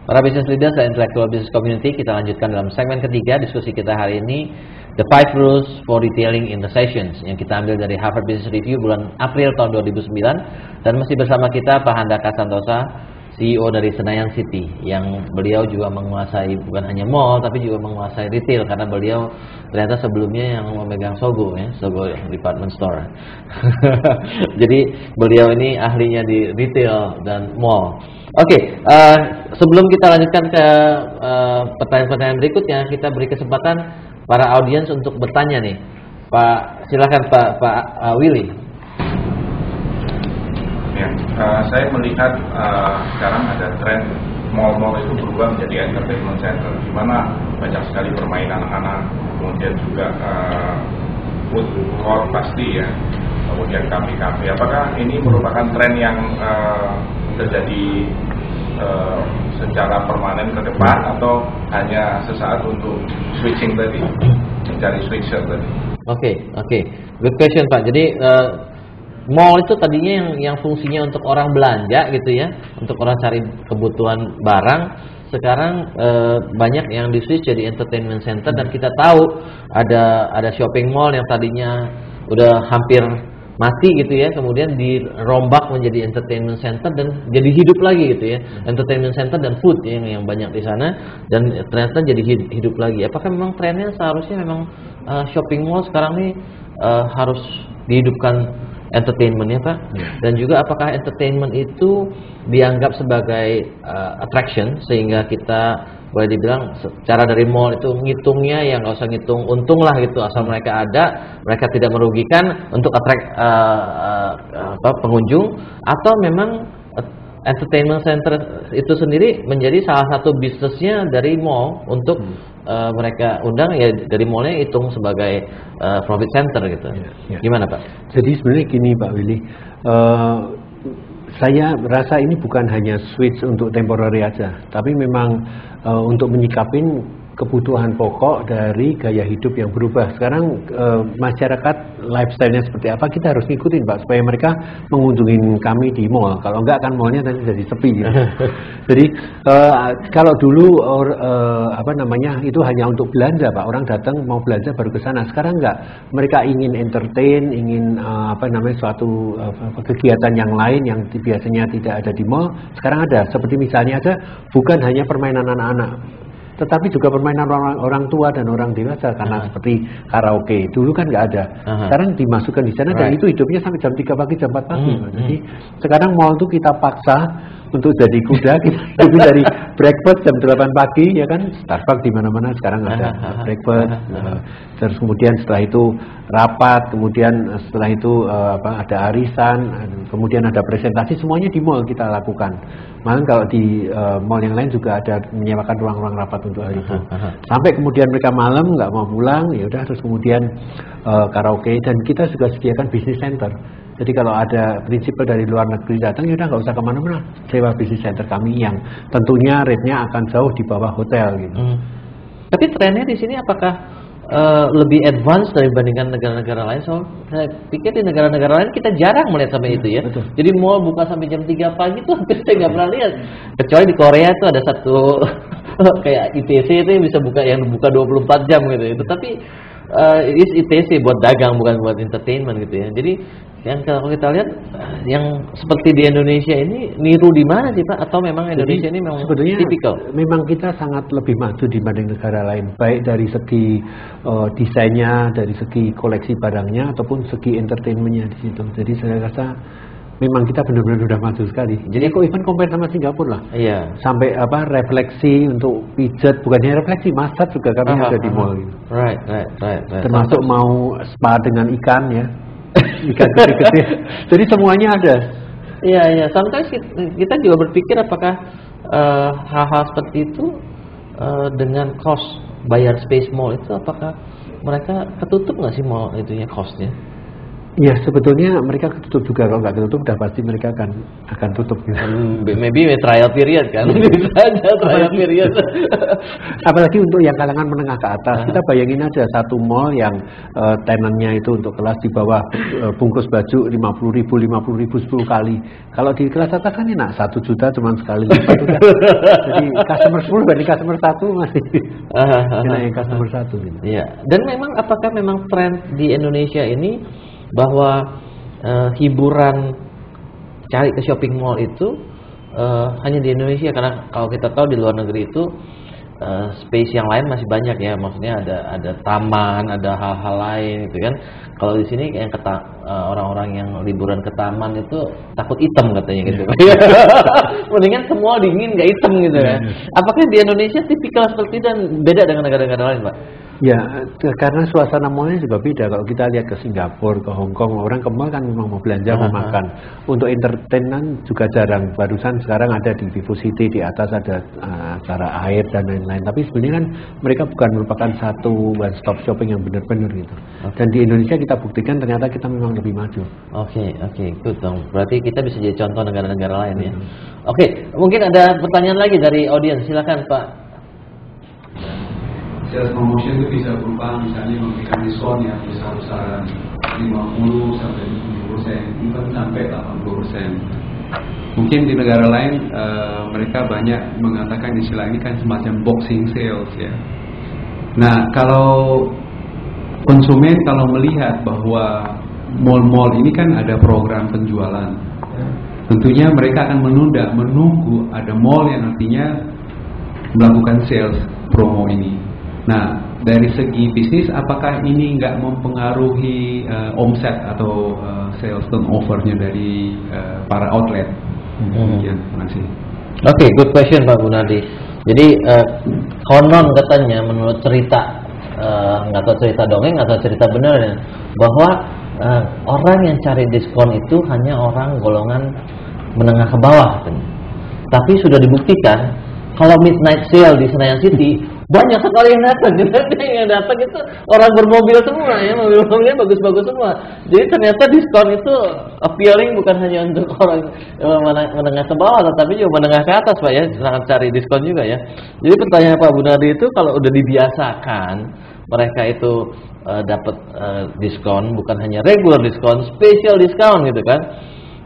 Para business leaders dan intellectual business community, kita lanjutkan dalam segmen ketiga diskusi kita hari ini, The 5 Rules for Retailing in Recessions, yang kita ambil dari Harvard Business Review bulan April tahun 2009. Dan masih bersama kita Pak Handaka Santosa, CEO dari Senayan City, yang beliau juga menguasai bukan hanya mall tapi juga menguasai retail, karena beliau ternyata sebelumnya yang memegang Sogo ya, Sogo department store. Jadi beliau ini ahlinya di retail dan mall. Oke, sebelum kita lanjutkan ke pertanyaan-pertanyaan berikutnya, kita beri kesempatan para audiens untuk bertanya nih. Pak, silakan Pak Willy. Ya, saya melihat sekarang ada tren mall-mall itu berubah menjadi entertainment center, di mana banyak sekali permainan anak, kemudian juga food court pasti ya, kemudian kafe-kafe. Apakah ini merupakan tren yang terjadi secara permanen ke depan, atau hanya sesaat untuk switching tadi, mencari switcher tadi? Oke, good question Pak. Jadi mall itu tadinya yang fungsinya untuk orang belanja gitu ya, untuk orang cari kebutuhan barang. Sekarang banyak yang di-switch jadi entertainment center, dan kita tahu ada shopping mall yang tadinya udah hampir mati gitu ya, kemudian dirombak menjadi entertainment center dan jadi hidup lagi gitu ya. Entertainment center dan food yang banyak di sana, dan ternyata jadi hidup lagi. Apakah memang trennya seharusnya memang shopping mall sekarang ini harus dihidupkan entertainment-nya Pak? Dan juga apakah entertainment itu dianggap sebagai attraction, sehingga kita boleh dibilang secara dari mall itu ngitungnya yang nggak usah ngitung untung lah gitu, asal mereka ada, mereka tidak merugikan untuk attract pengunjung, atau memang entertainment center itu sendiri menjadi salah satu bisnisnya dari mall untuk mereka undang ya, dari mallnya hitung sebagai profit center gitu. Gimana Pak? Jadi sebenarnya gini Pak Willy, saya rasa ini bukan hanya switch untuk temporary aja, tapi memang untuk menyikapin kebutuhan pokok dari gaya hidup yang berubah. Sekarang masyarakat lifestyle-nya seperti apa, kita harus ngikutin Pak, supaya mereka mengunjungi kami di mall. Kalau enggak kan mallnya nanti jadi sepi gitu. Jadi kalau dulu itu hanya untuk belanja Pak, orang datang mau belanja baru ke sana. Sekarang enggak, mereka ingin entertain, ingin suatu kegiatan yang lain yang biasanya tidak ada di mall, sekarang ada. Seperti misalnya aja, bukan hanya permainan anak-anak, tetapi juga permainan orang tua dan orang dewasa, karena seperti karaoke dulu kan nggak ada, sekarang dimasukkan di sana, dan itu hidupnya sampai jam 3 pagi, jam 4 pagi. Jadi sekarang mall itu kita paksa untuk jadi kuda, kita hidup dari breakfast jam 8 pagi ya kan, Starbucks di mana-mana sekarang ada breakfast, terus kemudian setelah itu rapat, kemudian setelah itu ada arisan, kemudian ada presentasi, semuanya di mall kita lakukan. Malah kalau di mall yang lain juga ada menyewakan ruang-ruang rapat untuk hal itu. Sampai kemudian mereka malam nggak mau pulang, ya udah, terus kemudian karaoke, dan kita juga sediakan business center. Jadi kalau ada prinsipal dari luar negeri datang, ya udah nggak usah kemana-mana, sewa business center kami yang tentunya rate-nya akan jauh di bawah hotel gitu. Tapi trennya di sini apakah lebih advance dibandingkan negara-negara lain? So, saya pikir di negara-negara lain kita jarang melihat sampai itu ya. Betul. Jadi mall buka sampai jam 3 pagi tuh hampir saya nggak pernah lihat. Kecuali di Korea itu ada satu kayak ITC itu yang bisa buka, yang buka 24 jam gitu. Itu tapi ITC buat dagang, bukan buat entertainment gitu ya. Jadi yang kalau kita lihat yang seperti di Indonesia ini niru di mana sih Pak? Atau memang Indonesia ini memang tipikal? Memang kita sangat lebih maju dibanding negara lain, baik dari segi desainnya, dari segi koleksi barangnya, ataupun segi entertainmentnya di situ. Jadi saya rasa memang kita benar-benar sudah maju sekali. Jadi kok even compare sama Singapura lah. Iya. Sampai refleksi untuk pijat, bukannya refleksi, massage juga kami ada di mall. Right. Termasuk mau spa dengan ikan ya. Ikan gede-gede. Jadi semuanya ada. Iya. Sometimes kita juga berpikir apakah hal-hal seperti itu dengan cost bayar space mall itu, apakah mereka ketutup nggak sih mall itunya costnya? Ya sebetulnya mereka ketutup juga, kalau nggak ketutup udah pasti mereka akan tutup gitu. Maybe trial period kan, bisa aja trial period. Apalagi untuk yang kalangan menengah ke atas, kita bayangin aja satu mall yang tenannya itu untuk kelas di bawah bungkus baju 50.000 10 kali. Kalau di kelas atas kan enak 1 juta cuma sekali lipat udah. Jadi customer 10 banding customer 1 masih enak yang customer 1 gitu. Iya. Dan apakah memang tren di Indonesia ini bahwa hiburan cari ke shopping mall itu hanya di Indonesia, karena kalau kita tahu di luar negeri itu space yang lain masih banyak ya, maksudnya ada taman, ada hal-hal lain gitu kan. Kalau di sini yang orang-orang yang liburan ke taman itu takut hitam katanya gitu. Mendingan semua dingin nggak hitam gitu ya. Apakah di Indonesia tipikal seperti itu dan beda dengan negara-negara lain, Pak? Ya, karena suasana mallnya juga beda. Kalau kita lihat ke Singapura, ke Hong Kong, orang ke mall kan memang mau belanja, mau makan. Untuk entertainan juga jarang. Barusan sekarang ada di Vivo City, di atas ada acara air dan lain-lain. Tapi sebenarnya kan mereka bukan merupakan satu one stop shopping yang benar-benar gitu. Dan di Indonesia kita buktikan ternyata kita memang lebih maju. Oke, good dong. Berarti kita bisa jadi contoh negara-negara lain ya. Oke, mungkin ada pertanyaan lagi dari audiens. Silakan Pak. Sales promotion itu bisa berupa misalnya memberikan diskon yang besar-besaran 50 sampai 70%, even sampai 80%. Mungkin di negara lain mereka banyak mengatakan istilah ini kan semacam boxing sales ya. Nah, kalau konsumen kalau melihat bahwa mall-mall ini kan ada program penjualan, tentunya mereka akan menunggu ada mall yang artinya melakukan sales promo ini. Nah, dari segi bisnis, apakah ini nggak mempengaruhi omset atau sales turnover-nya dari para outlet? Demikian, terima kasih. Oke, good question Pak Gunardi. Jadi konon katanya menurut cerita, nggak tahu cerita dongeng atau cerita benar, bahwa orang yang cari diskon itu hanya orang golongan menengah ke bawah. Tapi sudah dibuktikan kalau midnight sale di Senayan City banyak sekali yang datang. Yang datang itu orang bermobil semua ya, mobil-mobilnya bagus-bagus semua. Jadi ternyata diskon itu appealing bukan hanya untuk orang menengah ke bawah, tetapi juga menengah ke atas Pak ya, sangat cari diskon juga ya. Jadi pertanyaan Pak Gunardi itu, kalau udah dibiasakan mereka itu dapat diskon, bukan hanya regular diskon, special diskon gitu kan,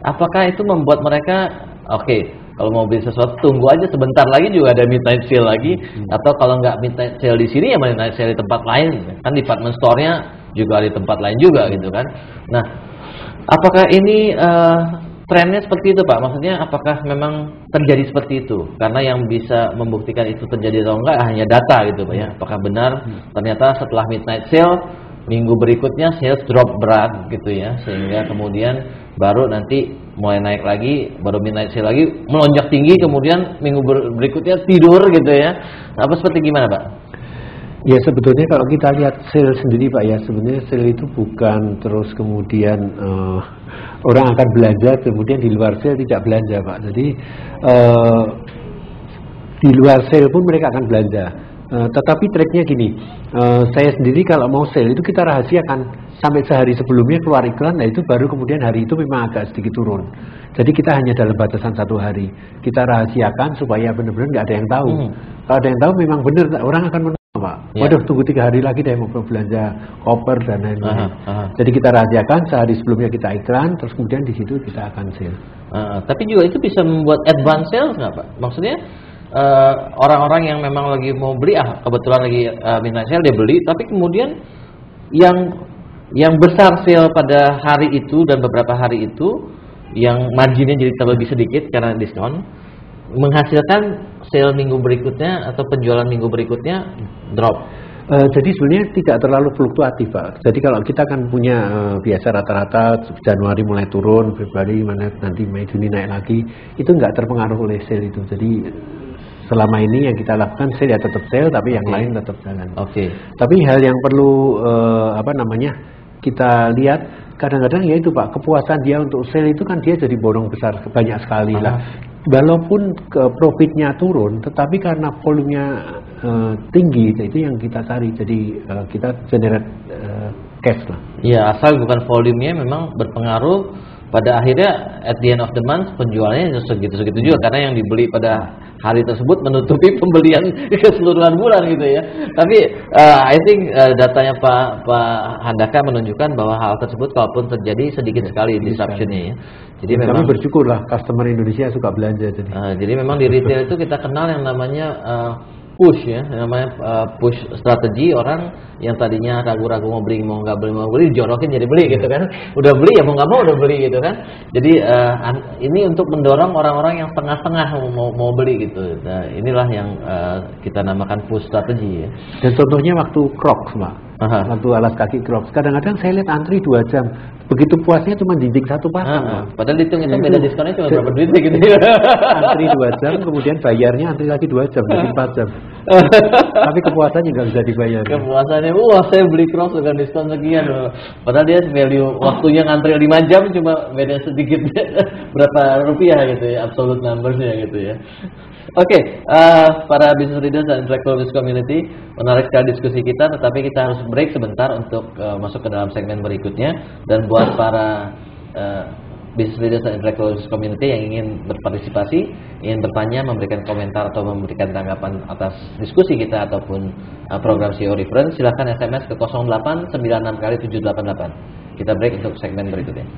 apakah itu membuat mereka kalau mau beli sesuatu tunggu aja sebentar lagi juga ada midnight sale lagi, atau kalau nggak midnight sale di sini ya midnight sale di tempat lain kan, department store-nya juga di tempat lain juga gitu kan. Nah, apakah ini trennya seperti itu Pak? Maksudnya apakah memang terjadi seperti itu? Karena yang bisa membuktikan itu terjadi atau enggak hanya data gitu Pak ya. Apakah benar ternyata setelah midnight sale minggu berikutnya sales drop berat gitu ya, sehingga kemudian baru nanti mulai naik lagi, baru midnight sale lagi melonjak tinggi, kemudian minggu berikutnya tidur gitu ya. Apa seperti gimana Pak? Ya sebetulnya kalau kita lihat sale sendiri Pak ya, sebenarnya sale itu bukan terus kemudian orang akan belanja kemudian di luar sale tidak belanja Pak. Jadi di luar sale pun mereka akan belanja. Tetapi triknya gini, saya sendiri kalau mau sale itu kita rahasiakan sampai sehari sebelumnya keluar iklan, nah itu baru kemudian hari itu memang agak sedikit turun. Jadi kita hanya dalam batasan 1 hari kita rahasiakan supaya benar-benar nggak ada yang tahu. Kalau ada yang tahu memang benar orang akan menolak Pak. Waduh, tunggu 3 hari lagi deh mau belanja koper dan lain-lain. Jadi kita rahasiakan sehari sebelumnya kita iklan, terus kemudian di situ kita akan sale. Tapi juga itu bisa membuat advance sales nggak Pak? Maksudnya orang-orang yang memang lagi mau beli, kebetulan lagi midnight sale dia beli, tapi kemudian yang besar sale pada hari itu dan beberapa hari itu yang marginnya jadi terlebih sedikit karena diskon, menghasilkan sale minggu berikutnya atau penjualan minggu berikutnya drop. Jadi sebenarnya tidak terlalu fluktuatif Pak. Jadi kalau kita kan punya biasa rata-rata Januari mulai turun, Februari nanti Mei Juni naik lagi, itu nggak terpengaruh oleh sale itu. Jadi selama ini yang kita lakukan sale ya tetap sale, tapi yang lain tetap jalan. Tapi hal yang perlu kita lihat kadang-kadang ya itu Pak, kepuasan dia untuk sale itu kan dia jadi borong besar banyak sekali lah. Walaupun profitnya turun, tetapi karena volumenya tinggi, itu yang kita cari. Jadi kita generate cash lah. Iya, asal bukan volumenya memang berpengaruh pada akhirnya at the end of the month penjualannya segitu-segitu juga karena yang dibeli pada hari tersebut menutupi pembelian keseluruhan bulan gitu ya. Tapi I think datanya Pak Handaka menunjukkan bahwa hal tersebut kalaupun terjadi sedikit sekali disruptionnya ya. Jadi memang kami bersyukurlah customer Indonesia suka belanja jadi memang di retail itu kita kenal yang namanya push ya, namanya push strategi. Orang yang tadinya ragu-ragu mau nggak beli dijorokin jadi beli gitu kan. Udah beli ya mau nggak mau udah beli gitu kan. Jadi ini untuk mendorong orang-orang yang setengah-setengah mau beli gitu. Nah, inilah yang kita namakan push strategi ya. Dan contohnya waktu Crocs, Pak. Waktu alas kaki Crocs, kadang-kadang saya lihat antri 2 jam. Begitu puasnya cuma jinjing 1 pasang. Padahal hitung itu beda diskonnya cuma berapa duit gitu. Antri 2 jam, kemudian bayarnya antri lagi 2 jam, jadi 4 jam. Tapi kepuasannya nggak bisa dibayar. Kepuasannya, wah saya beli Crocs dengan diskon sekian. Padahal dia value waktunya ngantri 5 jam cuma beda sedikit berapa rupiah gitu ya, absolute numbersnya gitu ya. Oke, para business leaders dan intellectual business community, menarik sekali diskusi kita, tetapi kita harus break sebentar untuk masuk ke dalam segmen berikutnya. Dan buat para business leaders dan intellectual business community yang ingin berpartisipasi, ingin bertanya, memberikan komentar atau memberikan tanggapan atas diskusi kita ataupun program CEO Reference, silakan SMS ke 0896 kali 788. Kita break untuk segmen berikutnya.